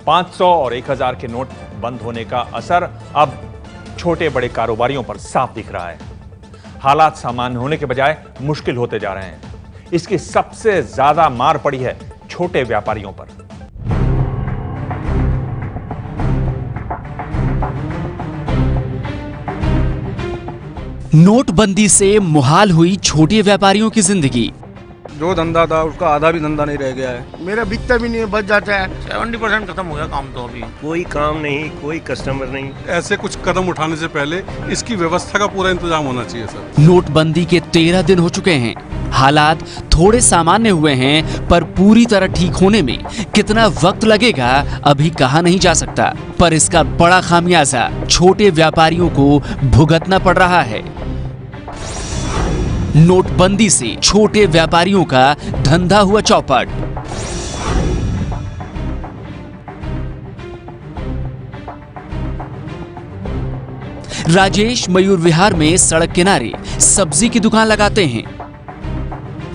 500 और 1000 के नोट बंद होने का असर अब छोटे बड़े कारोबारियों पर साफ दिख रहा है। हालात सामान्य होने के बजाय मुश्किल होते जा रहे हैं। इसकी सबसे ज्यादा मार पड़ी है छोटे व्यापारियों पर। नोटबंदी से मुहाल हुई छोटे व्यापारियों की जिंदगी। जो धंधा था उसका आधा भी धंधा नहीं रह गया है। मेरा बिकता भी नहीं है, बच जाता है। 70% खत्म हो गया काम तो अभी। कोई काम नहीं, कोई कस्टमर नहीं। ऐसे कुछ कदम उठाने से पहले इसकी व्यवस्था का पूरा इंतजाम होना चाहिए सर। नोटबंदी के 13 दिन हो चुके हैं। हालात थोड़े सामान्य हुए हैं, पर पूरी तरह ठीक होने में कितना वक्त लगेगा अभी कहा नहीं जा सकता। पर इसका बड़ा खामियाजा छोटे व्यापारियों को भुगतना पड़ रहा है। नोटबंदी से छोटे व्यापारियों का धंधा हुआ चौपट। राजेश मयूर विहार में सड़क किनारे सब्जी की दुकान लगाते हैं।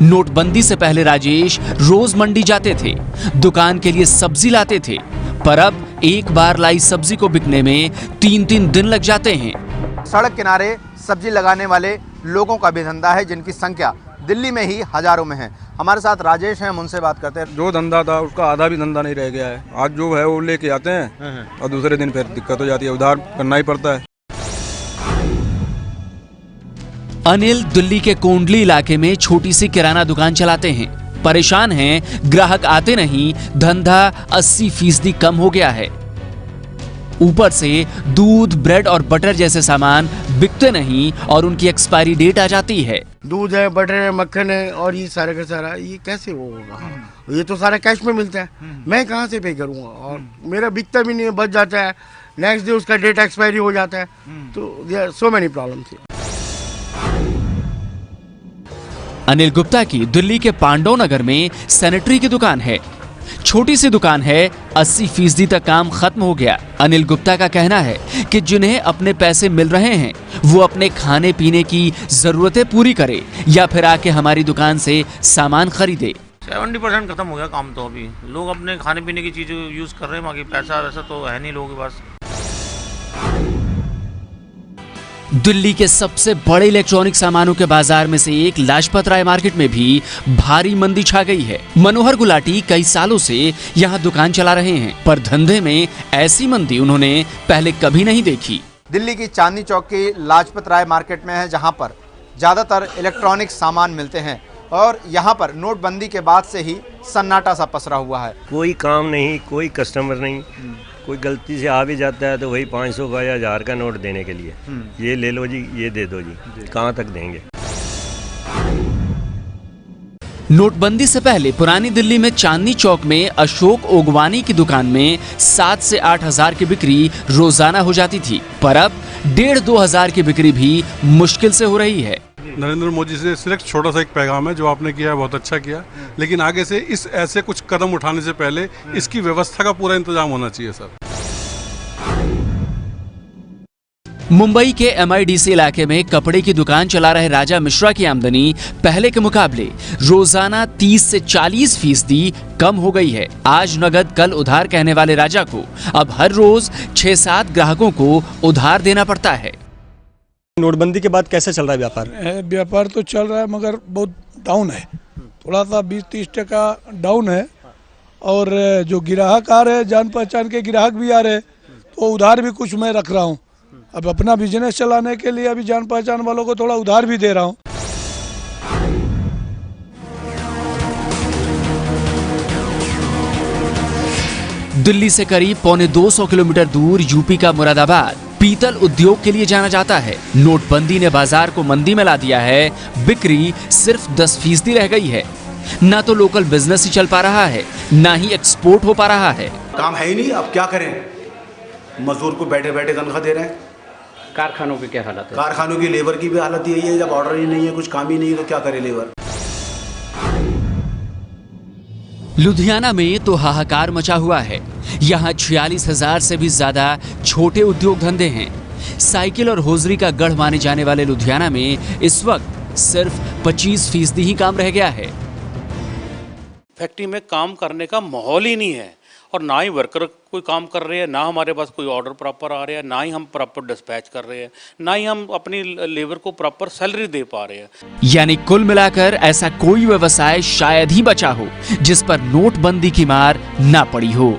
नोटबंदी से पहले राजेश रोज मंडी जाते थे, दुकान के लिए सब्जी लाते थे, पर अब एक बार लाई सब्जी को बिकने में 3-3 दिन लग जाते हैं। सड़क किनारे सब्जी लगाने वाले लोगों का भी धंधा है, जिनकी संख्या दिल्ली में ही हजारों में है। हमारे साथ राजेश हैं, हम उनसे बात करते हैं। जो धंधा था उसका आधा भी धंधा नहीं रह गया है। आज जो है वो लेके आते हैं और दूसरे दिन फिर दिक्कत हो जाती है, उधार करना ही पड़ता है। अनिल दिल्ली के कोंडली इलाके में छोटी सी किराना दुकान चलाते हैं। परेशान हैं, ग्राहक आते नहीं, धंधा 80% कम हो गया है। ऊपर से दूध, ब्रेड और बटर जैसे सामान बिकते नहीं और उनकी एक्सपायरी डेट आ जाती है। दूध है, बटर है, मक्खन है और ये सारा का सारा ये कैसे होगा? ये तो सारा कैश में मिलता है, मैं कहाँ से पे करूँगा? और मेरा बिकता भी नहीं है, बच जाता है। नेक्स्ट डे उसका डेट एक्सपायरी हो जाता है। तो there so many problems. Anil Gupta की दिल्ली के पांडव नगर में सैनिटरी की दुकान है। छोटी सी दुकान है, 80% तक काम खत्म हो गया। अनिल गुप्ता का कहना है कि जिन्हें अपने पैसे मिल रहे हैं वो अपने खाने पीने की जरूरतें पूरी करे या फिर आके हमारी दुकान से सामान खरीदे। 70% खत्म हो गया काम तो अभी। लोग अपने खाने पीने की चीजें यूज कर रहे हैं, बाकी पैसा वैसा तो है नहीं लोगों के पास। दिल्ली के सबसे बड़े इलेक्ट्रॉनिक सामानों के बाजार में से एक लाजपत राय मार्केट में भी भारी मंदी छा गई है। मनोहर गुलाटी कई सालों से यहाँ दुकान चला रहे हैं, पर धंधे में ऐसी मंदी उन्होंने पहले कभी नहीं देखी। दिल्ली की चांदनी चौक की लाजपत राय मार्केट में है, जहां पर ज़्यादातर इलेक्ट्रॉनिक सामान मिलते हैं और यहां पर नोटबंदी के बाद से ही सन्नाटा सा पसरा हुआ है। कोई काम नहीं, कोई कस्टमर नहीं। कोई गलती से आ भी जाता है तो वही 500 का या 1000 का नोट देने के लिए, ये ले लो जी, ये दे दो जी, कहाँ तक देंगे? नोटबंदी से पहले पुरानी दिल्ली में चांदनी चौक में अशोक ओगवानी की दुकान में 7 से 8 हजार की बिक्री रोजाना हो जाती थी, पर अब 1,500-2 हजार की बिक्री भी मुश्किल से हो रही है। नरेंद्र मोदी से सिर्फ छोटा सा एक पैगाम है, जो आपने किया है बहुत अच्छा किया, लेकिन आगे से ऐसे कुछ कदम उठाने से पहले इसकी व्यवस्था का पूरा इंतजाम होना चाहिए सर। मुंबई के MIDC इलाके में कपड़े की दुकान चला रहे राजा मिश्रा की आमदनी पहले के मुकाबले रोजाना 30 से 40% कम हो गई है। आज नगद कल उधार कहने वाले राजा को अब हर रोज 6-7 ग्राहकों को उधार देना पड़ता है। नोटबंदी के बाद कैसे चल रहा है व्यापार? व्यापार तो चल रहा है मगर बहुत डाउन है, थोड़ा सा 20-30% डाउन है। और जो ग्राहक आ रहे हैं, जान पहचान के ग्राहक भी आ रहे हैं, तो उधार भी कुछ मैं रख रहा हूँ। अब अपना बिजनेस चलाने के लिए अभी जान पहचान वालों को थोड़ा उधार भी दे रहा हूँ। दिल्ली से करीब 250 किलोमीटर दूर यूपी का मुरादाबाद पीतल उद्योग के लिए जाना जाता है। नोटबंदी ने बाजार को मंदी में ला दिया है, बिक्री सिर्फ 10% रह गई है। ना तो लोकल बिजनेस ही चल पा रहा है, ना ही एक्सपोर्ट हो पा रहा है। काम है ही नहीं, अब क्या करें? मजदूर को बैठे बैठे तनख्वाह दे रहे हैं। कारखानों की क्या हालत है? कारखानों की लेबर की भी हालत यही है, जब ऑर्डर ही नहीं है, कुछ काम ही नहीं है, तो क्या करे लेबर? लुधियाना में तो हाहाकार मचा हुआ है। यहाँ 46,000 से भी ज्यादा छोटे उद्योग धंधे हैं। साइकिल और होजरी का गढ़ माने जाने वाले लुधियाना में इस वक्त सिर्फ 25% ही काम रह गया है। फैक्ट्री में काम करने का माहौल ही नहीं है और ना ही वर्कर कोई काम कर रहे हैं, ना हमारे पास कोई ऑर्डर प्रॉपर आ रहा है, ना ही हम प्रॉपर डिस्पैच कर रहे हैं, ना ही हम अपनी लेबर को प्रॉपर सैलरी दे पा रहे हैं। यानी कुल मिलाकर ऐसा कोई व्यवसाय शायद ही बचा हो जिस पर नोटबंदी की मार ना पड़ी हो।